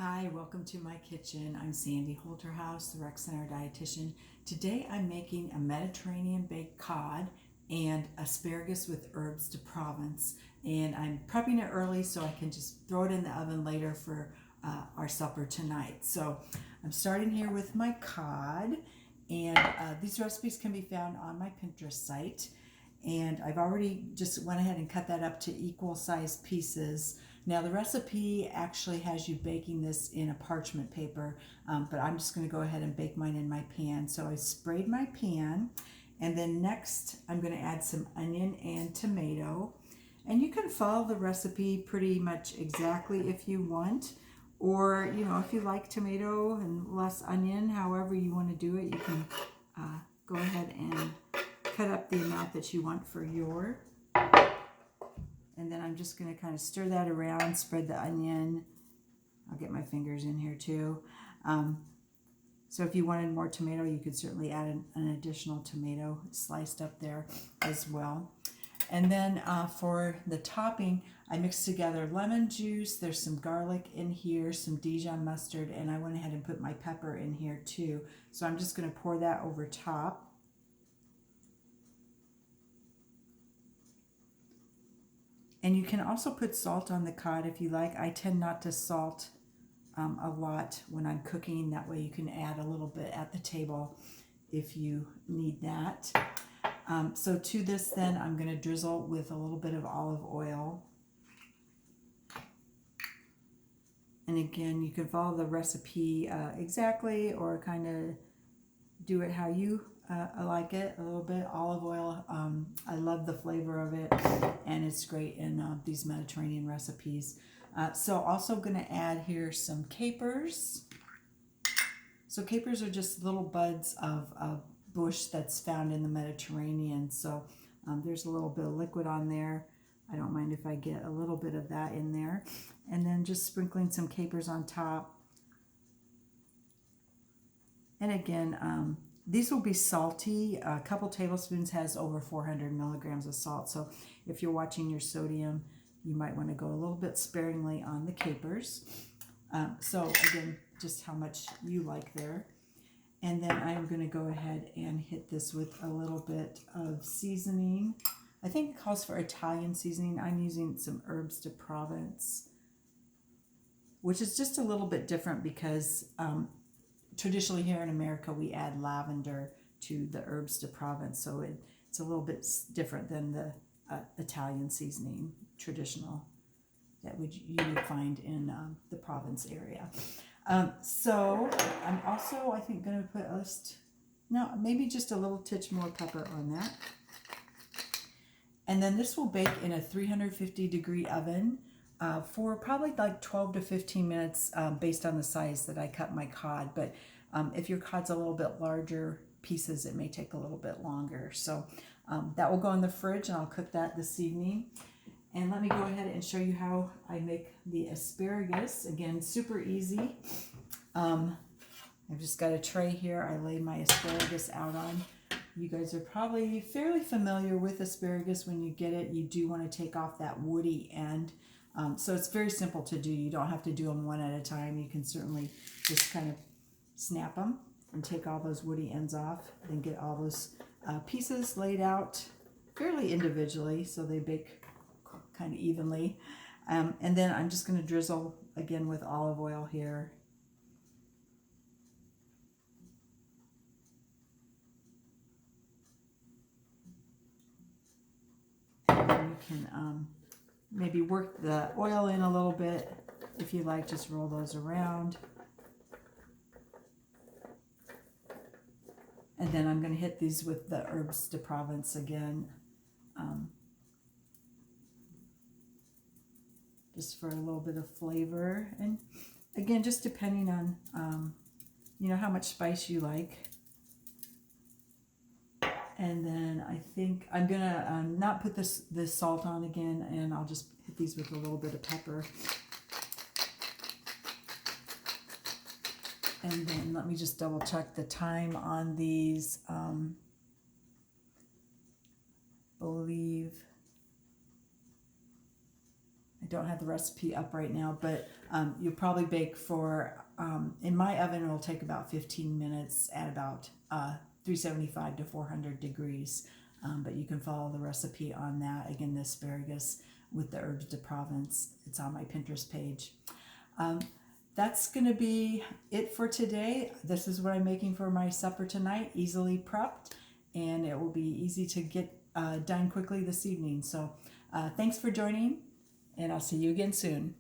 Hi, welcome to my kitchen. I'm Sandy Holterhaus, the Rec Center dietitian. Today I'm making a Mediterranean baked cod and asparagus with herbs de Provence. And I'm prepping it early so I can just throw it in the oven later for our supper tonight. So I'm starting here with my cod, and these recipes can be found on my Pinterest site. And I've already just went ahead and cut that up to equal sized pieces. Now the recipe actually has you baking this in a parchment paper, but I'm just going to go ahead and bake mine in my pan. So I sprayed my pan, and then next I'm going to add some onion and tomato. And you can follow the recipe pretty much exactly if you want, or if you like tomato and less onion, however you want to do it, you can go ahead and cut up the amount that you want for your. And then I'm just going to kind of stir that around, spread the onion. I'll get my fingers in here too. So if you wanted more tomato, you could certainly add an additional tomato sliced up there as well. And then for the topping, I mixed together lemon juice. There's some garlic in here, some Dijon mustard, and I went ahead and put my pepper in here too. So I'm just going to pour that over top. And you can also put salt on the cod if you like. I tend not to salt a lot when I'm cooking. That way you can add a little bit at the table if you need that. So to this then, I'm going to drizzle with a little bit of olive oil. And again, you can follow the recipe exactly, or kind of do it how you I like it. A little bit olive oil. I love the flavor of it, and it's great in these Mediterranean recipes. So also going to add here some capers. So capers are just little buds of bush that's found in the Mediterranean. So there's a little bit of liquid on there. I don't mind if I get a little bit of that in there. And then just sprinkling some capers on top. And again, these will be salty. A couple tablespoons has over 400 milligrams of salt. So if you're watching your sodium, you might want to go a little bit sparingly on the capers. So again, just how much you like there. And then I'm going to go ahead and hit this with a little bit of seasoning. I think it calls for Italian seasoning. I'm using some herbs de Provence, which is just a little bit different because traditionally here in America, we add lavender to the herbs de Provence, so it's a little bit different than the Italian seasoning traditional that you would find in the Provence area. So I'm also, I think, going to put maybe just a little titch more pepper on that. And then this will bake in a 350-degree oven for probably like 12 to 15 minutes based on the size that I cut my cod. But if your cod's a little bit larger pieces, it may take a little bit longer. So that will go in the fridge, and I'll cook that this evening. And let me go ahead and show you how I make the asparagus. Again, super easy. I've just got a tray here I lay my asparagus out on. You guys are probably fairly familiar with asparagus. When you get it, you do want to take off that woody end. So it's very simple to do. You don't have to do them one at a time. You can certainly just kind of snap them and take all those woody ends off, and get all those pieces laid out fairly individually so they bake kind of evenly. And then I'm just going to drizzle again with olive oil here. And you can maybe work the oil in a little bit if you like. Just roll those around. And then I'm going to hit these with the herbs de Provence again, just for a little bit of flavor. And again, just depending on how much spice you like. And then I think I'm going to not put this salt on again, and I'll just hit these with a little bit of pepper. And then let me just double check the time on these. don't have the recipe up right now, but you'll probably bake for, in my oven, it'll take about 15 minutes at about 375 to 400 degrees. But you can follow the recipe on that. Again, the asparagus with the herbs de Provence. It's on my Pinterest page. That's going to be it for today. This is what I'm making for my supper tonight, easily prepped, and it will be easy to get done quickly this evening. So thanks for joining, and I'll see you again soon.